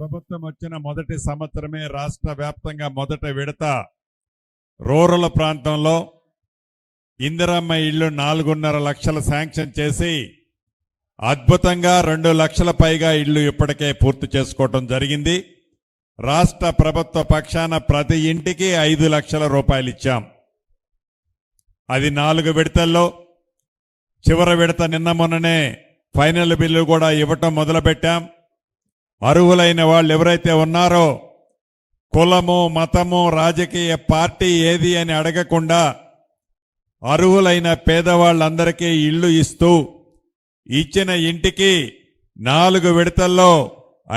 ప్రభుత్వం వచ్చిన మొదటి సంవత్సరమే రాష్ట్ర వ్యాప్తంగా మొదట విడత రూరల్ ప్రాంతంలో ఇందిరమ్మ ఇళ్లు 4.5 లక్షలు శాంక్షన్ చేసి అద్భుతంగా 2 లక్షల పైగా ఇళ్లు ఇప్పటికే పూర్తి చేసుకోవడం జరిగింది. రాష్ట్ర ప్రభుత్వ పక్షాన ప్రతి ఇంటికి 5 లక్షల రూపాయలు ఇచ్చాం. అది 4 విడతల్లో చివరి విడత నిన్న మొన్ననే ఫైనల్ బిల్లు కూడా ఇవ్వటం మొదలుపెట్టాం. అర్హులైన వాళ్ళు ఎవరైతే ఉన్నారో కులము మతము రాజకీయ పార్టీ ఏది అని అడగకుండా అర్హులైన పేదవాళ్ళందరికీ ఇళ్లు ఇస్తూ ఇచ్చిన ఇంటికి 4 విడతల్లో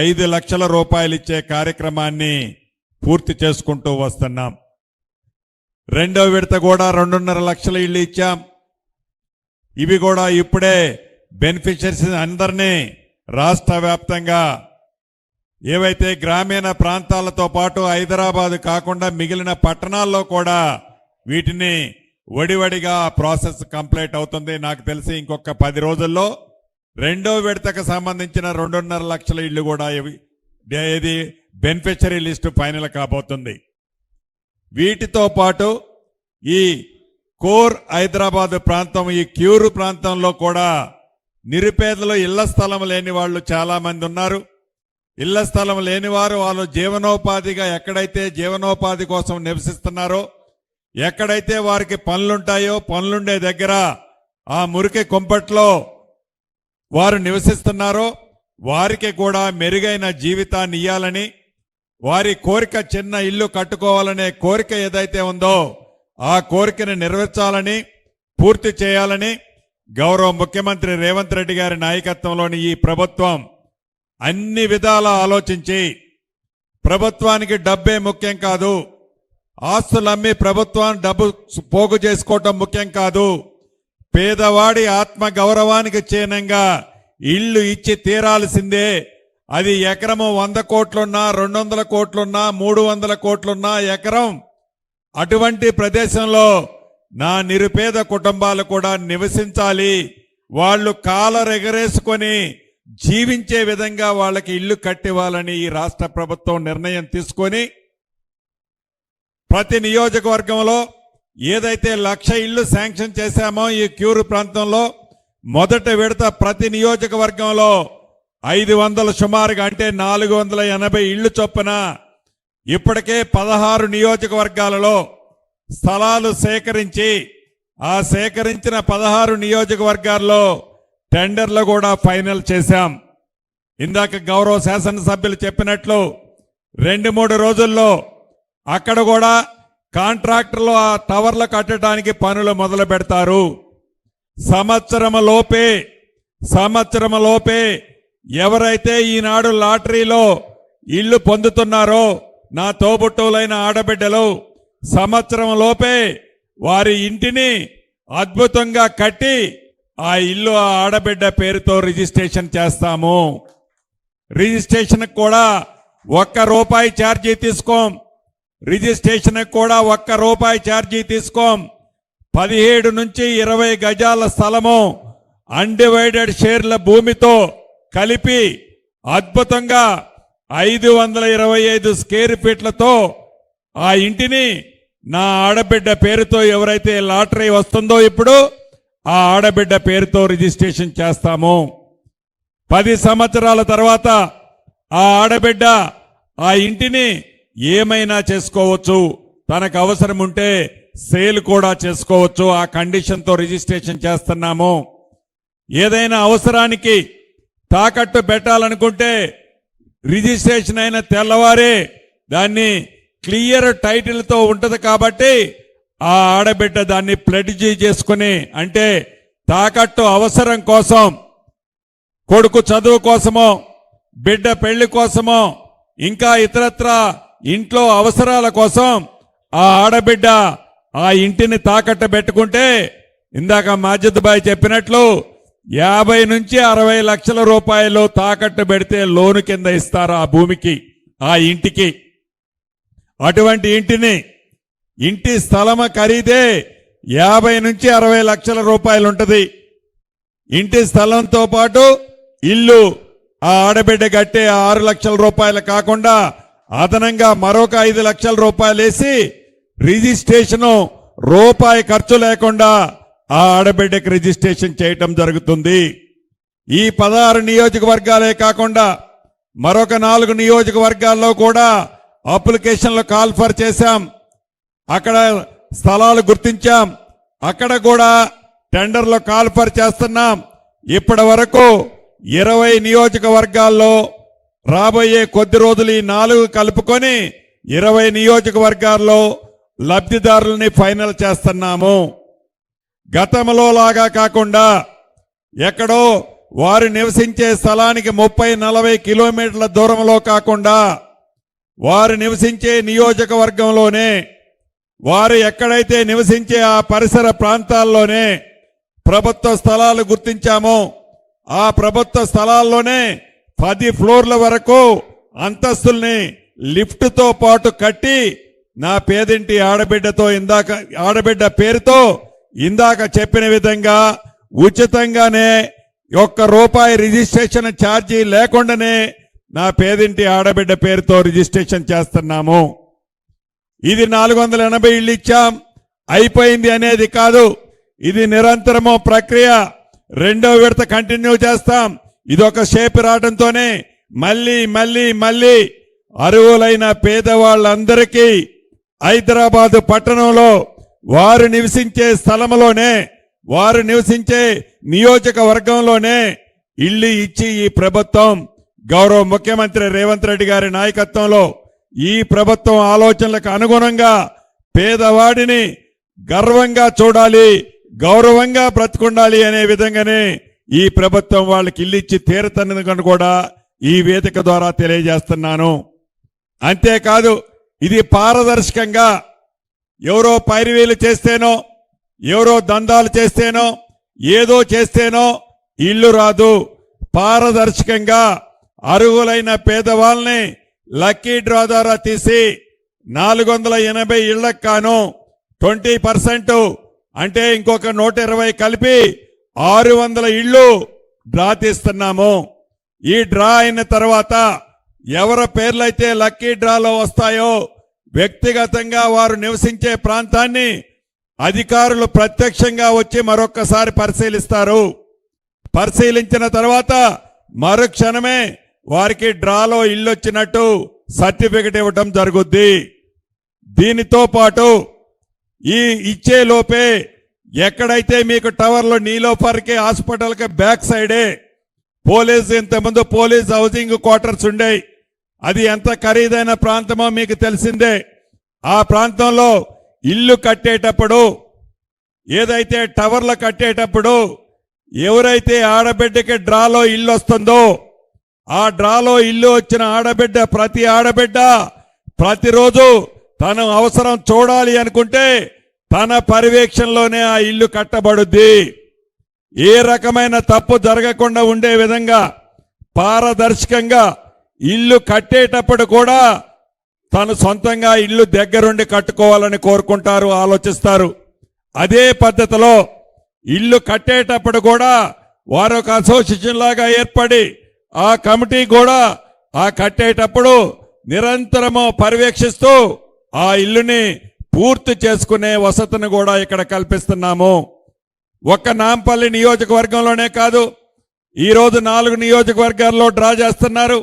5 లక్షల రూపాయలు ఇచ్చే కార్యక్రమాన్ని పూర్తి చేసుకుంటూ వస్తున్నాం. రెండో విడత కూడా 2.5 లక్షల ఇళ్లు ఇచ్చాం. ఇవి కూడా ఇప్పుడే బెనిఫిషరీస్ అందరినీ రాష్ట్ర వ్యాప్తంగా ఏవైతే గ్రామీణ ప్రాంతాలతో పాటు హైదరాబాద్ కాకుండా మిగిలిన పట్టణాల్లో కూడా వీటిని వడివడిగా ప్రాసెస్ కంప్లీట్ అవుతుంది. నాకు తెలిసి ఇంకొక 10 రోజుల్లో రెండో విడతకు సంబంధించిన 2.5 లక్షల ఇళ్లు కూడా ఇది బెనిఫిషరీ లిస్టు ఫైనల్ కాబోతుంది. వీటితో పాటు ఈ కోర్ హైదరాబాద్ ప్రాంతం ఈ క్యూరు ప్రాంతంలో కూడా నిరుపేదలు ఇళ్ల స్థలం లేని వాళ్ళు చాలా మంది ఉన్నారు. ఇళ్ల స్థలం లేని వారు వాళ్ళు జీవనోపాధిగా ఎక్కడైతే జీవనోపాధి కోసం నివసిస్తున్నారో ఎక్కడైతే వారికి పనులుంటాయో పనులుండే దగ్గర ఆ మురికి కుంపట్లో వారు నివసిస్తున్నారో వారికి కూడా మెరుగైన జీవితాన్ని ఇయ్యాలని వారి కోరిక చిన్న ఇల్లు కట్టుకోవాలనే కోరిక ఏదైతే ఉందో ఆ కోరికను నెరవేర్చాలని పూర్తి చేయాలని గౌరవ ముఖ్యమంత్రి రేవంత్ రెడ్డి గారి నాయకత్వంలోని ఈ ప్రభుత్వం అన్ని విధాలా ఆలోచించి ప్రభుత్వానికి డబ్బే ముఖ్యం కాదు, ఆస్తులమ్మి ప్రభుత్వం డబ్బు పోగు చేసుకోవటం ముఖ్యం కాదు, పేదవాడి ఆత్మ గౌరవానికి చిహ్నంగా ఇళ్లు ఇచ్చి తీరాల్సిందే. అది ఎకరము 100 కోట్లున్నా 200 కోట్లున్నా 300 కోట్లున్నా ఎకరం అటువంటి ప్రదేశంలో నా నిరుపేద కుటుంబాలు కూడా నివసించాలి. వాళ్ళు కాలరెగరేసుకొని జీవించే విధంగా వాళ్ళకి ఇల్లు కట్టివ్వాలని ఈ రాష్ట్ర ప్రభుత్వం నిర్ణయం తీసుకొని ప్రతి నియోజకవర్గంలో ఏదైతే 1,00,000 ఇళ్లు శాంక్షన్ చేశామో ఈ క్యూరు ప్రాంతంలో మొదటి విడత ప్రతి నియోజకవర్గంలో 500 సుమారుగా అంటే 480 ఇళ్లు చొప్పున ఇప్పటికే 16 నియోజకవర్గాలలో స్థలాలు సేకరించి ఆ సేకరించిన 16 నియోజకవర్గాల్లో టెండర్లు కూడా ఫైనల్ చేశాం. ఇందాక గౌరవ శాసనసభ్యులు చెప్పినట్లు 2-3 రోజుల్లో అక్కడ కూడా కాంట్రాక్టర్లు ఆ టవర్లు కట్టడానికి పనులు మొదలు పెడతారు. సంవత్సరం లోపే ఎవరైతే ఈనాడు లాటరీలో ఇళ్లు పొందుతున్నారో నా తోబుట్టువులైన ఆడబిడ్డలు సంవత్సరం లోపే వారి ఇంటిని అద్భుతంగా కట్టి ఆ ఇల్లు ఆ ఆడబిడ్డ పేరుతో రిజిస్ట్రేషన్ చేస్తాము. రిజిస్ట్రేషన్ కూడా ₹1 ఛార్జీ తీసుకోం. రిజిస్ట్రేషన్ కూడా ₹1 ఛార్జీ తీసుకోం. 17 నుంచి 20 గజాల స్థలము అన్డివైడెడ్ షేర్ల భూమితో కలిపి అద్భుతంగా 525 స్క్వేర్ ఫీట్లతో ఆ ఇంటిని నా ఆడబిడ్డ పేరుతో ఎవరైతే లాటరీ వస్తుందో ఇప్పుడు ఆ ఆడబిడ్డ పేరుతో రిజిస్ట్రేషన్ చేస్తాము. 10 సంవత్సరాల తర్వాత ఆ ఆడబిడ్డ ఆ ఇంటిని ఏమైనా చేసుకోవచ్చు, తనకు అవసరం ఉంటే సేల్ కూడా చేసుకోవచ్చు. ఆ కండిషన్తో రిజిస్ట్రేషన్ చేస్తున్నాము. ఏదైనా అవసరానికి తాకట్టు పెట్టాలనుకుంటే రిజిస్ట్రేషన్ అయిన తెల్లవారే దాన్ని క్లియర్ టైటిల్తో ఉంటది కాబట్టి ఆ ఆడబిడ్డ దాన్ని ప్లెడ్జ్ చేసుకుని అంటే తాకట్టు అవసరం కోసం కొడుకు చదువు కోసమో బిడ్డ పెళ్లి కోసమో ఇంకా ఇతరత్ర ఇంట్లో అవసరాల కోసం ఆ ఆడబిడ్డ ఆ ఇంటిని తాకట్టు పెట్టుకుంటే ఇందాక మాజిద్ భాయ్ చెప్పినట్లు 50 నుంచి 60 లక్షల రూపాయలు తాకట్టు పెడితే లోను కింద ఇస్తారు ఆ భూమికి ఆ ఇంటికి. అటువంటి ఇంటి స్థలమ ఖరీదే 50 నుంచి 60 లక్షల రూపాయలు ఉంటది. ఇంటి స్థలంతో పాటు ఇల్లు ఆ ఆడబిడ్డ కట్టే 6 లక్షల రూపాయలు కాకుండా అదనంగా మరొక 5 లక్షల రూపాయలు వేసి రిజిస్ట్రేషన్ రూపాయి ఖర్చు లేకుండా ఆ ఆడబిడ్డకి రిజిస్ట్రేషన్ చేయటం జరుగుతుంది. ఈ 16 నియోజకవర్గాలే కాకుండా మరొక 4 నియోజకవర్గాల్లో కూడా అప్లికేషన్లు కాల్ఫర్ చేశాం. అక్కడ స్థలాలు గుర్తించాం. అక్కడ కూడా టెండర్లు కాల్ఫర్ చేస్తున్నాం. ఇప్పటి వరకు 20 నియోజకవర్గాల్లో రాబోయే కొద్ది రోజులు ఈ 4 కలుపుకొని 20 నియోజకవర్గాల్లో లబ్ధిదారుల్ని ఫైనల్ చేస్తున్నాము. గతంలో లాగా కాకుండా ఎక్కడో వారు నివసించే స్థలానికి 30-40 కిలోమీటర్ల దూరంలో కాకుండా వారు నివసించే నియోజకవర్గంలోనే, వారు ఎక్కడైతే నివసించే ఆ పరిసర ప్రాంతాల్లోనే ప్రభుత్వ స్థలాలు గుర్తించామో ఆ ప్రభుత్వ స్థలాల్లోనే 10 ఫ్లోర్ల వరకు అంతస్తుల్ని లిఫ్ట్తో పాటు కట్టి నా పేదింటి ఆడబిడ్డ పేరుతో ఇందాక చెప్పిన విధంగా ఉచితంగానే ₹1 రిజిస్ట్రేషన్ ఛార్జీ లేకుండానే నా పేదింటి ఆడబిడ్డ పేరుతో రిజిస్ట్రేషన్ చేస్తున్నాము. ఇది 480 ఇళ్ళు ఇచ్చాం, అయిపోయింది అనేది కాదు. ఇది నిరంతరము ప్రక్రియ. 2వ విడత కంటిన్యూ చేస్తాం. ఇదొక షేప్ రావడంతోనే మళ్ళీ అర్హులైన పేదవాళ్ళందరికీ హైదరాబాదు పట్టణంలో వారు నివసించే స్థలంలోనే, వారు నివసించే నియోజకవర్గంలోనే ఇల్లు ఇచ్చి ఈ ప్రభుత్వం గౌరవ ముఖ్యమంత్రి రేవంత్ రెడ్డి గారి నాయకత్వంలో ఈ ప్రభుత్వం ఆలోచనలకు అనుగుణంగా పేదవాడిని గర్వంగా చూడాలి, గౌరవంగా బ్రతుకుండాలి అనే విధంగానే ఈ ప్రభుత్వం వాళ్ళకి ఇల్లు ఇచ్చి తీరుతున్నదని కూడా ఈ వేదిక ద్వారా తెలియజేస్తున్నాను. అంతేకాదు ఇది పారదర్శకంగా ఎవరో పైరవీలు చేస్తేనో, ఎవరో దందాలు చేస్తేనో, ఏదో చేస్తేనో ఇల్లు రాదు. పారదర్శకంగా అర్హులైన పేదవాళ్ళని లక్కీ డ్రా ద్వారా తీసి 480 ఇళ్లకు కాను 20% అంటే ఇంకొక 120 కలిపి 600 ఇళ్ళు డ్రా తీస్తున్నాము. ఈ డ్రా అయిన తర్వాత ఎవరి పేర్లైతే లక్కీ డ్రాలో వస్తాయో వ్యక్తిగతంగా వారు నివసించే ప్రాంతాన్ని అధికారులు ప్రత్యక్షంగా వచ్చి మరొక్కసారి పరిశీలిస్తారు. పరిశీలించిన తర్వాత మరుక్షణమే వారికి డ్రాలో ఇల్లు వచ్చినట్టు సర్టిఫికెట్ ఇవ్వటం జరుగుద్ది. దీనితో పాటు ఈ ఇచ్చే లోపే ఎక్కడైతే మీకు టవర్లో నీలోఫర్కి హాస్పిటల్కి బ్యాక్ సైడే ఇంతకుముందు పోలీస్ హౌసింగ్ క్వార్టర్స్ ఉండేవి. అది ఎంత ఖరీదైన ప్రాంతమో మీకు తెలిసిందే. ఆ ప్రాంతంలో ఇల్లు కట్టేటప్పుడు, ఏదైతే టవర్లు కట్టేటప్పుడు ఎవరైతే ఆడబిడ్డకి డ్రాలో ఇల్లు వస్తుందో ఆ డ్రాలో ఇల్లు వచ్చిన ప్రతి ఆడబిడ్డ ప్రతిరోజు తను అవసరం చూడాలి అనుకుంటే తన పర్యవేక్షణలోనే ఆ ఇల్లు కట్టబడుద్ది. ఏ రకమైన తప్పు జరగకుండా ఉండే విధంగా పారదర్శకంగా ఇల్లు కట్టేటప్పుడు కూడా తను సొంతంగా ఇల్లు దగ్గరుండి కట్టుకోవాలని కోరుకుంటారు, ఆలోచిస్తారు. అదే పద్ధతిలో ఇల్లు కట్టేటప్పుడు కూడా వారు ఒక అసోసియేషన్ లాగా ఏర్పడి ఆ కమిటీ కూడా ఆ కట్టేటప్పుడు నిరంతరము పర్యవేక్షిస్తూ ఆ ఇల్లుని పూర్తి చేసుకునే వసతిని కూడా ఇక్కడ కల్పిస్తున్నాము. ఒక్క నాంపల్లి నియోజకవర్గంలోనే కాదు, ఈరోజు 4 నియోజకవర్గాల్లో డ్రా చేస్తున్నారు.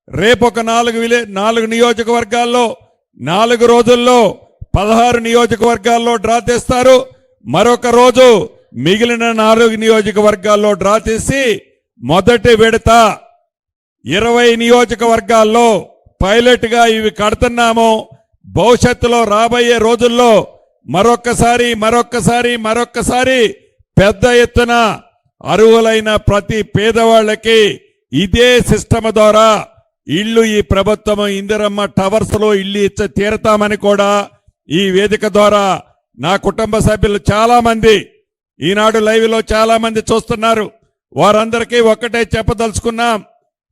రేపు ఒక 4 నియోజకవర్గాల్లో 4 రోజుల్లో 16 నియోజకవర్గాల్లో డ్రా తీస్తారు. మరొక రోజు మిగిలిన 4 నియోజకవర్గాల్లో డ్రా తీసి మొదటి విడత 20 నియోజకవర్గాల్లో పైలట్ గా ఇవి కడుతున్నాము. భవిష్యత్తులో రాబోయే రోజుల్లో మరొక్కసారి పెద్ద ఎత్తున అర్హులైన ప్రతి పేదవాళ్ళకి ఇదే సిస్టమ్ ద్వారా ఇల్లు ఈ ప్రభుత్వం ఇందిరమ్మ టవర్స్ లో ఇల్లు ఇచ్చి తీరతామని కూడా ఈ వేదిక ద్వారా నా కుటుంబ సభ్యులు చాలా మంది ఈనాడు లైవ్ లో చాలా మంది చూస్తున్నారు. వారందరికీ ఒక్కటే చెప్పదలుచుకున్నాం.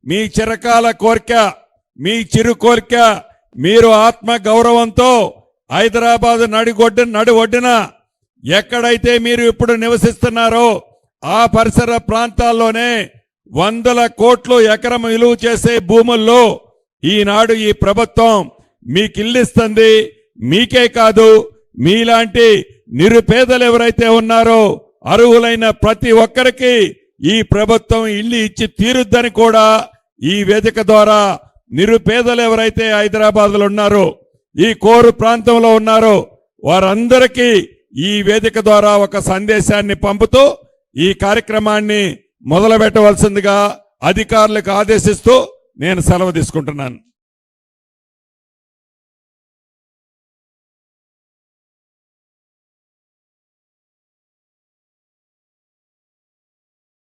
మీ చిరకాల కోరిక, మీ చిరు కోరిక, మీరు ఆత్మ గౌరవంతో హైదరాబాద్ నడి ఒడ్డున ఎక్కడైతే మీరు ఇప్పుడు నివసిస్తున్నారో ఆ పరిసర ప్రాంతాల్లోనే వందల కోట్లు ఎకరం విలువ చేసే భూముల్లో ఈనాడు ఈ ప్రభుత్వం మీకు ఇల్లిస్తుంది. మీకే కాదు, మీలాంటి నిరుపేదలు ఎవరైతే ఉన్నారో అర్హులైన ప్రతి ఒక్కరికి ఈ ప్రభుత్వం ఇల్లు ఇచ్చి తీరుద్దని కూడా ఈ వేదిక ద్వారా నిరుపేదలు ఎవరైతే హైదరాబాద్ లో ఉన్నారో, ఈ కోరు ప్రాంతంలో ఉన్నారో వారందరికీ ఈ వేదిక ద్వారా ఒక సందేశాన్ని పంపుతూ ఈ కార్యక్రమాన్ని మొదలు పెట్టవలసిందిగా అధికారులకు ఆదేశిస్తూ నేను సెలవు తీసుకుంటున్నాను.